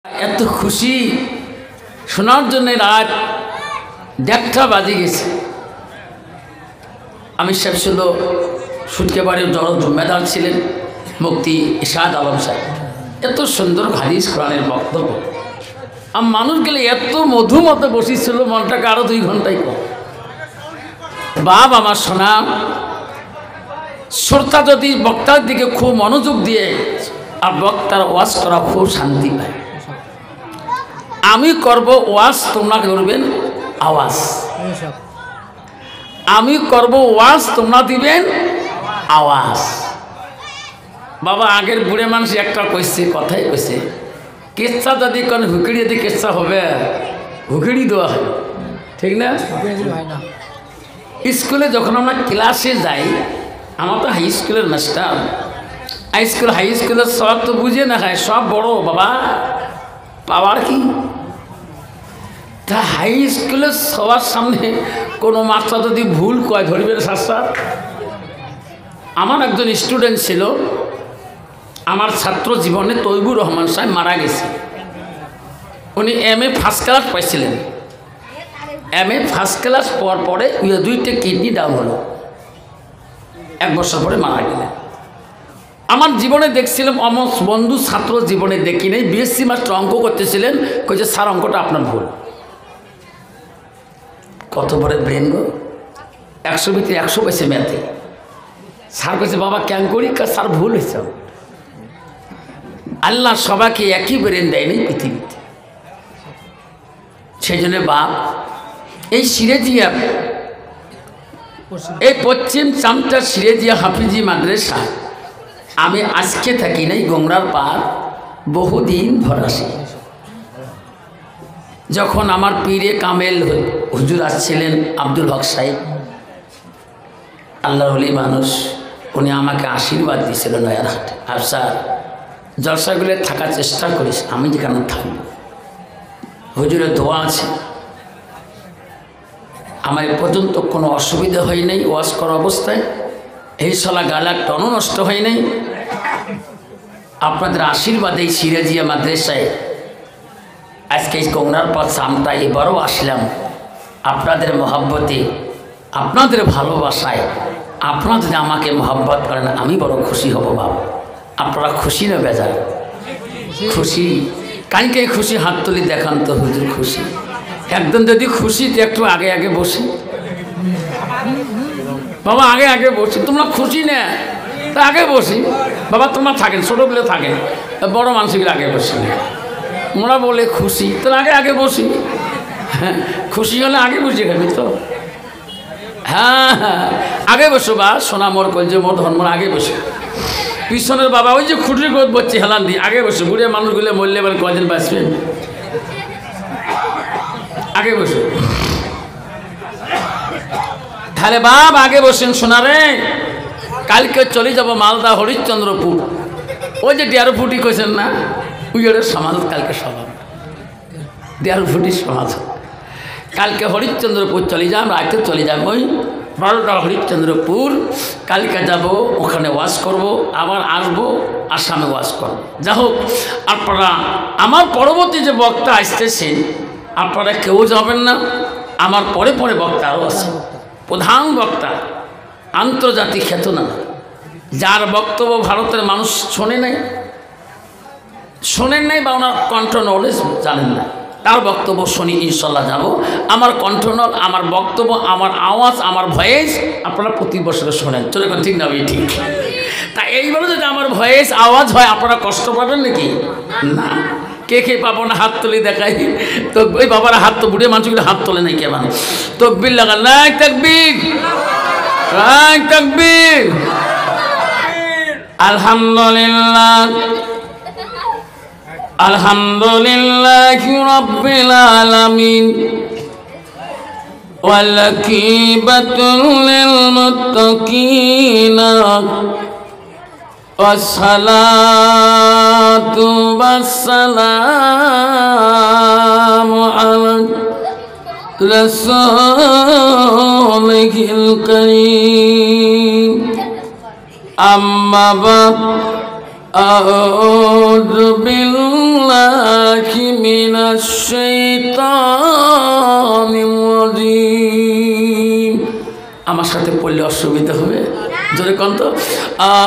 এত খুশি শোনার জন্য রাত 1টা বাজে গেছে। আমির সাহেব ছিল সুটকেবাড়ির জুম্মেদার ছিলেন মুফতি ইরশাদ আলম সাহেব। এত সুন্দর হাদিস কোরআনের বক্তব্য, আর মানুষ গেলে এত মধুমতে বসেছিল, মনটাকে আরো 2 ঘন্টায় কম। বাপ আমার শোনা শ্রোতা যদি বক্তার দিকে খুব মনোযোগ দিয়ে আর বক্তার ওয়াজ করা খুব শান্তি পায়। আমি করব ওয়াজ, তোমরা করবেন আওয়াজ। আমি করব ওয়াজ, তোমরা দিবেন আওয়াজ। বাবা আগের বুড়ে মানুষ একটা কইছে, কথাই কইছে, কেচ্ছা যদি কোন হুকিড়ি যদি কেচ্ছা হবে হুকিড়ি দেওয়া হয়, ঠিক না? স্কুলে যখন আমরা ক্লাসে যাই, আমার তো হাই স্কুলের মাস্টার, হাই স্কুলের সব তো বুঝে না খায়, সব বড় বাবা পাওয়ার কি। তা হাই স্কুলের সবার সামনে কোনো মাস্টার যদি ভুল কয় ধরবেন শাস্তার। আমার একজন স্টুডেন্ট ছিল আমার ছাত্র জীবনে, তৈবুর রহমান সাহেব মারা গেছে। উনি MA ফার্স্ট ক্লাস পাইছিলেন। MA ফার্স্ট ক্লাস পাওয়ার পরে 2টা কিডনি ডাউন হলো, 1 বছর পরে মারা গেলেন। আমার জীবনে দেখছিলাম, আমার বন্ধু ছাত্র জীবনে দেখি নাই। BSc মাস্টার অঙ্ক করতেছিলেন, কইছে স্যার অঙ্কটা আপনার ভুল। কত বড় ব্রেন গো, 100 ভিতরে 100 পাইছে ম্যাথে। স্যার কইছে বাবা কেন করি, স্যার ভুল হয়েছে। আল্লাহ সবাইকে একই ব্রেন দেয়নি পৃথিবীতে। সেই জন্য বাপ এই সিরাজিয়া, এই পশ্চিম চামটা সিরাজিয়া হাফিজি মাদ্রাসা আমি আজকে থাকি নাই, গোংরার পার বহুদিন ধরে আসি। যখন আমার পীরে কামেল হুজুর আসছিলেন আব্দুল হক সাহেব, আল্লাহর ওলি মানুষ, উনি আমাকে আশীর্বাদ দিয়েছিল নয়ারহাট, আফসার জলসাগুলো থাকার চেষ্টা করিস, আমি যেখানে থাকব। হুজুরের দোয়া আছে, আমার এ পর্যন্ত কোনো অসুবিধা হয় নাই ওয়াজ করা অবস্থায়। এই সালা গালা টনও নষ্ট হয় নাই। আপনাদের আশীর্বাদে এই সিরাজিয়া মাদ্রাসায় আজকে এই গোংরার পথ আমরা এবারও আসলাম। আপনাদের মহব্বতে, আপনাদের ভালোবাসায়, আপনারা যদি আমাকে মহব্বত করেন আমি বড় খুশি হব বাবা। আপনারা খুশি না বেজার? খুশি। কালকে খুশি হাত তুলি দেখান তো হুজুর খুশি। একদম যদি খুশি তো একটু আগে আগে বসি বাবা, আগে আগে বসি। তোমরা খুশি না তা আগে বসি বাবা। তোমরা থাকেন ছোটোগুলো থাকেন, বড় মানুষগুলো আগে বসি। ওরা বলে খুশি, তাহলে আগে আগে বসি। হ্যাঁ খুশি হলে আগে বসে খাবি তো। হ্যাঁ হ্যাঁ আগে বসো বা সোনা মোর কলজে মোর ধর্ম, আগে বসো। পিছনের বাবা ওই যে খুঁটির গোদ বলছি হেলান দি, আগে বসো। বুড়ে মানুষগুলো মরলে এবার কদিন বাঁচবেন, আগে বসো। তাহলে বাপ আগে বসেন শোনারে। কালকে চলে যাব মালদা হরিশ্চন্দ্রপুর, ওই যে ডিয়ার ফুটি কইছেন না, উইয়ের সমাজ কালকে সভা, ডিয়ার ফুটির সমাজ। কালকে হরিশ্চন্দ্রপুর চলে যাম, রাতে চলে যাম ওই 12টা হরিশ্চন্দ্রপুর। কালকে যাব, ওখানে ওয়াজ করব, আবার আসবো, আসামে ওয়াজ করব। যা হোক আপনারা আমার পরবর্তী যে বক্তা আসতেছেন আপনারা কেউ যাবেন না। আমার পরে পরে বক্তা আরও আছে, প্রধান বক্তা আন্তর্জাতিক খ্যাতনামা, যার বক্তব্য ভারতের মানুষ শোনেন নাই বা ওনার কণ্ঠ নলেজ জানেন না, তার বক্তব্য শুনি ইনশাল্লাহ যাব। আমার কণ্ঠনল, আমার বক্তব্য, আমার আওয়াজ, আমার ভয়েস আপনারা প্রতি বছরে শোনেন, চলে ঠিক না? ঠিক। তা এইবারে যদি আমার ভয়েস আওয়াজ হয় আপনারা কষ্ট পাবেন নাকি? না। কে কে পাবো না হাত তুলি দেখাই তো। ওই বাবারা হাত তো, বুড়ে মানুষগুলো হাত তোলে নাই কেমন? তকবীর লাগান, নাই তাকবীর, নাই তাকবীর। আলহামদুলিল্লাহ, আলহামদুলিল্লাহি রাব্বিল আলামিন, ওয়াল আকিবাতুল লিল মুত্তাকিন, ওয়াসসালাতু ওয়াসসালামু আলা রাসূলিল কারীম। আম্মা বা'দ, আউযু বিল্লাহি মিনাশ শাইতানির রাজীম। আমার সাথে পড়লে অসুবিধা হবে, জোরে কোন তো।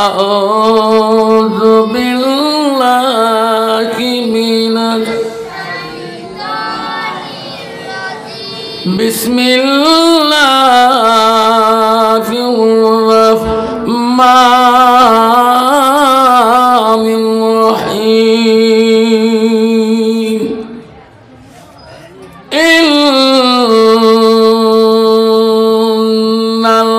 আউযু বিল্লাহি মিনাশ বিসমিল্লাহির রাহমানির রাহিম। ইন্নাল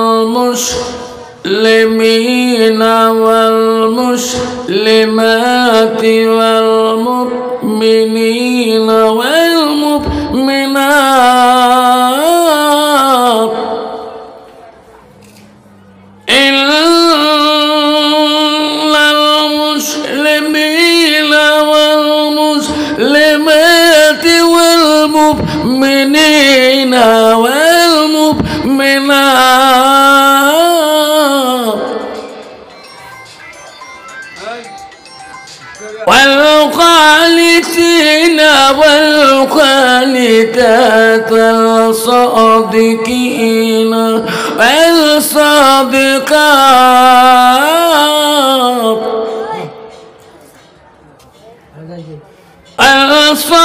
মুসলিমিনা ওয়াল মুসলিমাতি ওয়াল মুমিনিনা ওয়াল মুমিনাত ইন্নাল মুসলিমিনা ওয়াল মুসলিমাতি ওয়াল মুমিনিনা ওয়াল মুমিনাত والقانتين والقانتات والصادقين والصادقات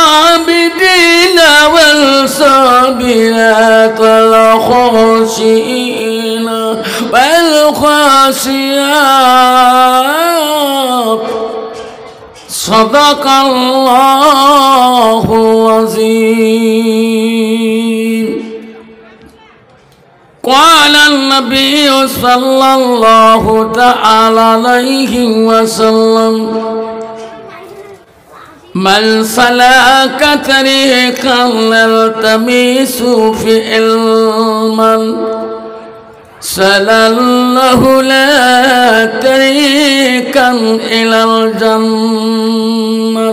والصابرين والصابرات والخاشعين والخاشعات صدق الله العظيم. قال النبي صلى الله تعالى عليه وسلم من سلك طريقا يلتمس فيه علما سلله لا طريقا إلى الجنة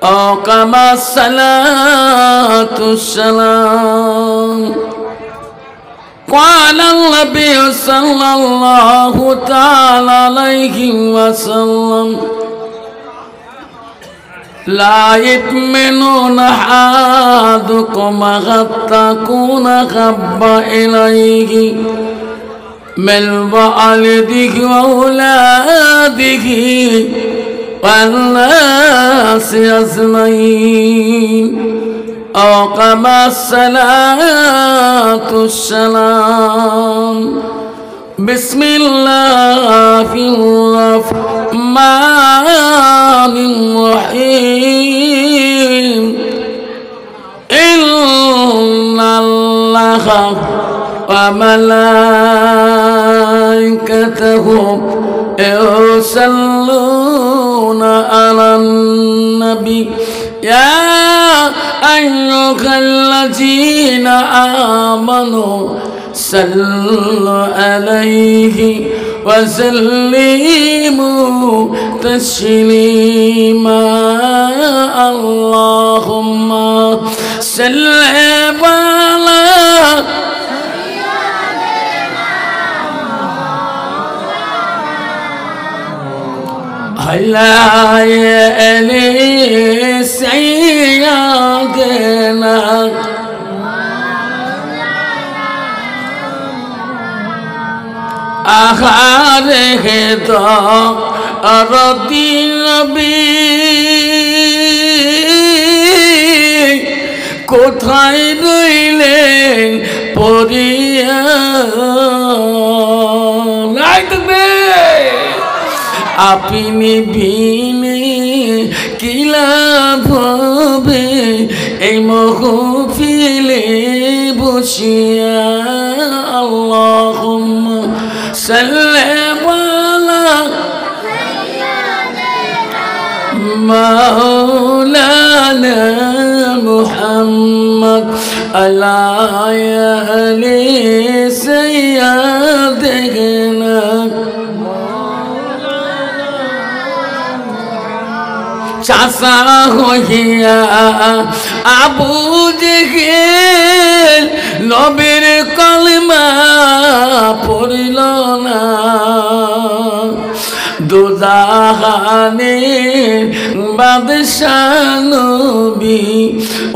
أو كما الصلاة والسلام. قال النبي صلى الله تعالى عليه وسلم لا يؤمن أحدكم حتى تكون أحب إليه من والده وأولاده والناس أجمعين أو كما الصلاة والسلام. بسم الله الرحمن الرحيم. إن الله وملائكته يصلون على النبي يا أيها الذين آمنوا صلوا عليه وسلموا تسليما. اللهم صل على سيدنا আহারে দরদি নবী কোথায় রইলেন পড়িয়া আপনি বিনে কি লাভ হবে এই মহফিলে বসিয়া। আল্লাহুম্মা সাল্লি আলা মাওলানা মুহাম্মদ আলা আলি সাইয়্যিদিনা চাচা হইয়া আবু জেহেল নবীর কলমা পড়িল না দোজাহানের বাদশাহ নবী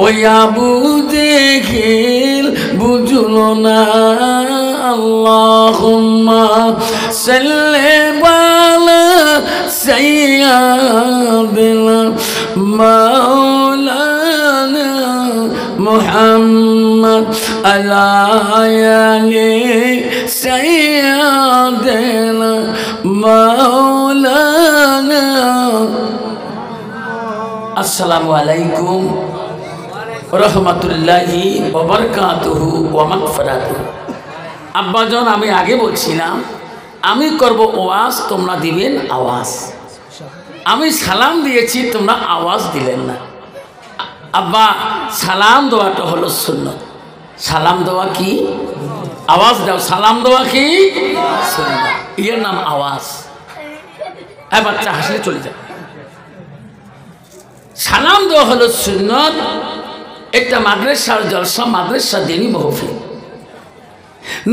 ওই আবু জেহেল বুঝলো না আল্লাহুম্মা সাল্লি আলা সাইয়্যিদিনা মাওলানা মুহাম্মদ আলাইহি সাইয়্যিদিনা মাওলানা। আসসালামু আলাইকুম রহমতুল্লাহি ওয়া বারাকাতুহু ওয়া মাগফিরাতুহু। আব্বাজান, আমি আগে বলছিলাম আমি করব ওয়াজ, তোমরা দিবেন আওয়াজ। আমি সালাম দিয়েছি, তোমরা আওয়াজ দিলেন না। আব্বা, সালাম দেওয়াটা হলো সুন্নত। সালাম দেওয়া কি? আওয়াজ দাও। সালাম দেওয়া কি? সুন্নত। এর নাম আওয়াজ। বাচ্চা হাসলে চলে যাবে। সালাম দেওয়া হলো সুন্নত। একটা মাদ্রাসার জলসা, মাদ্রাসা দিনী মাহফিল।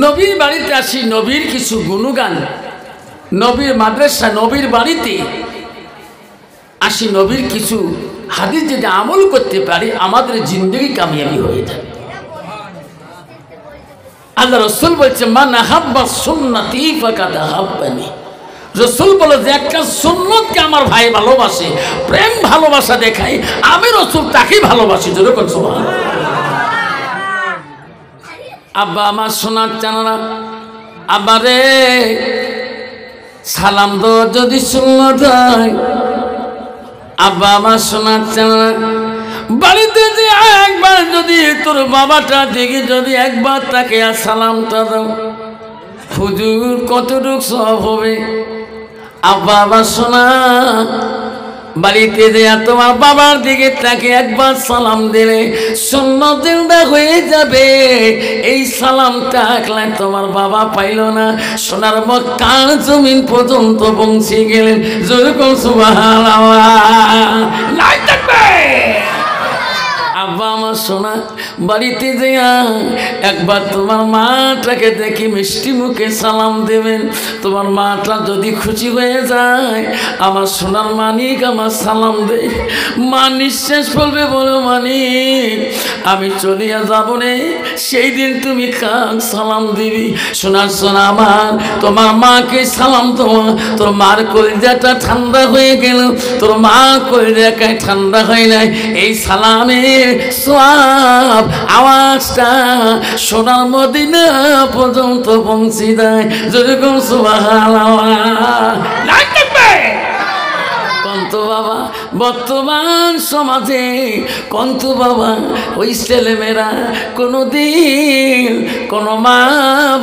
নবীর বাড়িতে আসি, নবীর কিছু গুণগান, নবীর মাদ্রাসা, নবীর বাড়িতে আসি, নবীর কিছু হাদিস যদি আমল করতে পারি আমাদের জিন্দগি কামিয়াবি হয়ে যাবে। আল্লাহ রসুল বলছে মান আহাব্বা সুন্নতি ফাকাদ আহাব্বানি। রসুল বলে যে একটা সুন্নতকে আমার ভাই ভালোবাসে, প্রেম ভালোবাসা দেখাই, আমি রসুল তাকেই ভালোবাসি। যেরকম সুবহানাল্লাহ। আব্বা আমার সোনার চানারা, আব্বা রে সালাম দো যদি সুন্নত হয়, আব্বা আমার সোনার চানারা বাড়িতে যে একবার যদি তোর বাবাটা দেখে যদি একবার তাকে আর সালামটা দাও, হুজুর কতটুক সব হবে। আব্বা আমার সোনা বাড়িতে যে তোমার বাবার দিকে তাকে একবার সালাম দিলে সুন্নতটা হয়ে যাবে। এই সালামটা একলা তোমার বাবা পাইল না, সোনার মক্কার জমিন পর্যন্ত পৌঁছে গেলেন। যেরকম সুবহানাল্লাহ নাই থাকবে। আব্বা আমার সোনা বাড়িতে যেয়া একবার তোমার মাটাকে দেখি মিষ্টি মুখে সালাম দেবেন। তোমার মাটা যদি খুশি হয়ে যায়, আমার সোনার মানিক আমার সালাম দে। মা নিঃশ্বাস ফেলবে, বলো মানিক আমি চলিয়া যাব রে, সেই দিন তুমি কাক সালাম দিবি। সোনার সোনা আমার তোমার মাকে সালাম দেওয়া, তোর মার কলিজাটা ঠান্ডা হয়ে গেল, তোর মা কলিজাটায় ঠান্ডা হয় নাই। এই সালামের সওয়াব আওয়াজটা সোনার মদিনা পর্যন্ত পৌঁছে দেয়। যেরকম সুবহানাল্লাহ। কন্ত বাবা বর্তমান সমাজে, কন্ত বাবা ওই ছেলেমেয়েরা কোনোদিন কোনো মা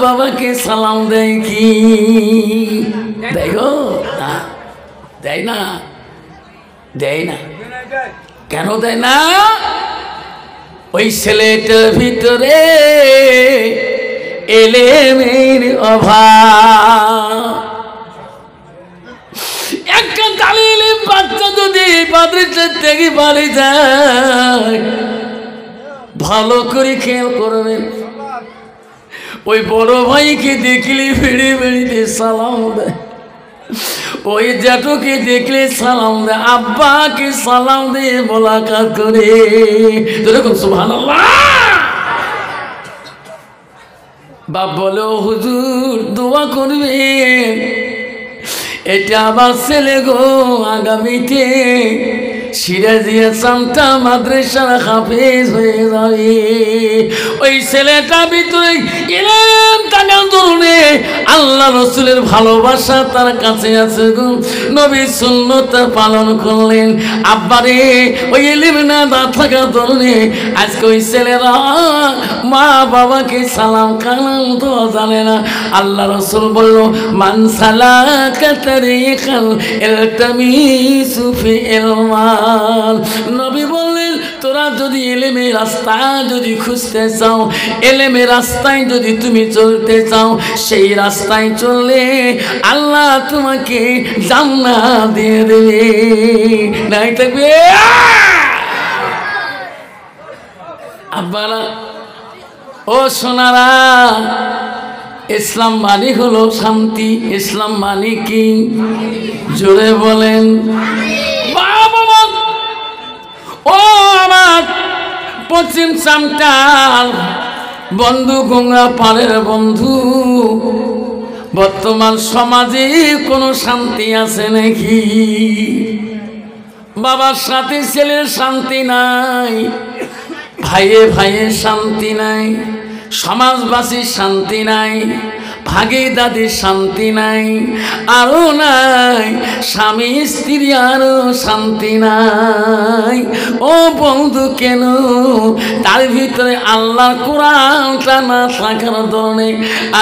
বাবাকে সালাম দেয় কি? দেখো না, দেয় না, দেয় না। কেন দেয় না? ওই ছেলেটার ভিতরে এলেমের অভাব। একটা তালিলে বাচ্চা যদি মাদ্রাসা থেকে বাড়ি যায়, ভালো করে খেয়াল করবেন, ওই বড় ভাইকে দেখলে ফিরে বেড়িতে সালাম দেয়, ওই জ্যাঠুকে দেখলে সালাম দেয়, আব্বাকে সালাম দিয়ে মোলাকাত করে। যেরকম সুবহানাল্লাহ। বাপ বলে হুজুর দোয়া করবেন, এটা আমার ছেলে গো আগামীতে সিরাজিয়া সামটা মাদ্রাসার হাফেজ হয়ে যাবে। ওই ছেলেটা ভিতরে ইলম টাকার ধরনে আল্লাহ রসুলের ভালোবাসা তার কাছে আছে গো। নবী সুন্নত পালন করলেন। আব্বারে ওই ইলম না থাকার ধরনে আজকে ওই ছেলেরা মা বাবাকে সালাম কালাম তো জানে না। আল্লাহ রসুল বলল মান সালাকা তারিকাল ইলতামিসু ফি ইলমান। নবী বললেন তোরা যদি ইলমের রাস্তা যদি খুঁজতে চাও, ইলমের রাস্তায় যদি তুমি চলতে চাও, সেই রাস্তায় চললে আল্লাহ তোমাকে জান্নাত দিয়ে দেবে। নাই থাকবে আব্বারা ও সোনারা, ইসলাম মানে হলো শান্তি। ইসলাম মানে কি? জোরে বলেন। বাবা ও আমার পশ্চিম চামটার বন্ধু, গঙ্গা পাড়ের বন্ধু, বর্তমান সমাজে কোনো শান্তি আছে নাকি? বাবার সাথে ছেলের শান্তি নাই, ভাইয়ে ভাইয়ে শান্তি নাই, সমাজবাসীর শান্তি নাই, ভাগে দাদির শান্তি নাই, আরো নাই স্বামী স্ত্রী, আরো শান্তি নাই। ও বন্ধু কেন? তার ভিতরে আল্লাহর কোরআনটা না থাকার ধরনে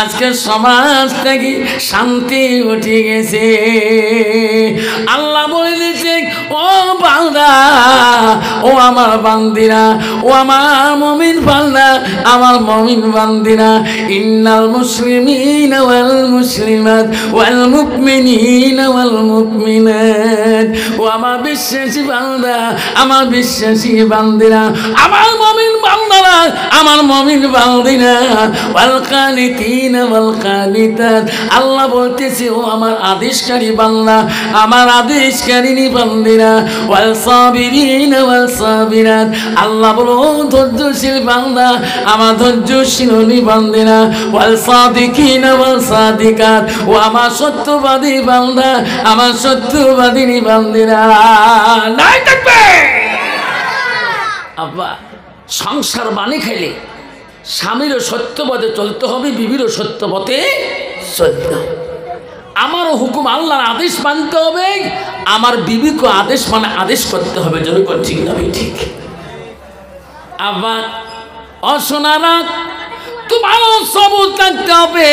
আজকে সমাজ থেকে শান্তি উঠে গেছে। আল্লাহ বলে দিয়েছে, ও বান্দা, ও আমার বান্দিরা, ও আমার মুমিন বান্দা, আমার মুমিন বান্দিরা, ইন্নাল মুসলিমিনা ওয়াল মুসলিমাত ওয়াল মুমিনিনা ওয়াল মুমিনাত, ও আমার বিশ্বাসী বান্দা, আমার বিশ্বাসী বান্দিরা, আমার মুমিন বান্দারা, আমার মুমিন বান্দিরা, ওয়াল কানিতিনা ওয়াল কানিতাত, আল্লাহ বলতেছে, ও আমার আদেশকারী বান্দা, আমার আদেশকারিনী বান্দিরা, ওয়াল সাবিরিনা ওয়াল সাবিরাত, আল্লাহ বলো ধৈর্যশীল বান্দা, আমার ধৈর্যশীলী বান্দিরা, ওয়াল সাদিকিনা ওয়াল সাদিকাত, ও আমার সত্যবাদী বান্দা, আমার সত্যবাদিনী বান্দিরা। নাই থাকবে আব্বা। সংসার বাণী খাইলে স্বামীরও সত্যপথে চলতে হবে, বিবিরও সত্যপথে চলতে হবে। আমারও হুকুম আল্লাহর আদেশ মানতে হবে, আমার বিবিকে আদেশ মানে আদেশ করতে হবে। যেরকম ঠিক না ঠিক? আবার অশোনারা, তোমারও সবুর থাকতে হবে,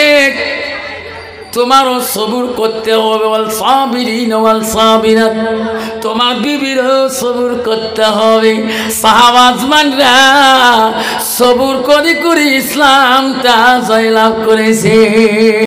তোমারও সবুর করতে হবে। ওয়াল সাবিরিন ওয়াল সাবিরাত, তোমার বিবিরও সবুর করতে হবে। সাহাবাজমানরা সবুর করে করে ইসলামটা জয়লাভ করেছে।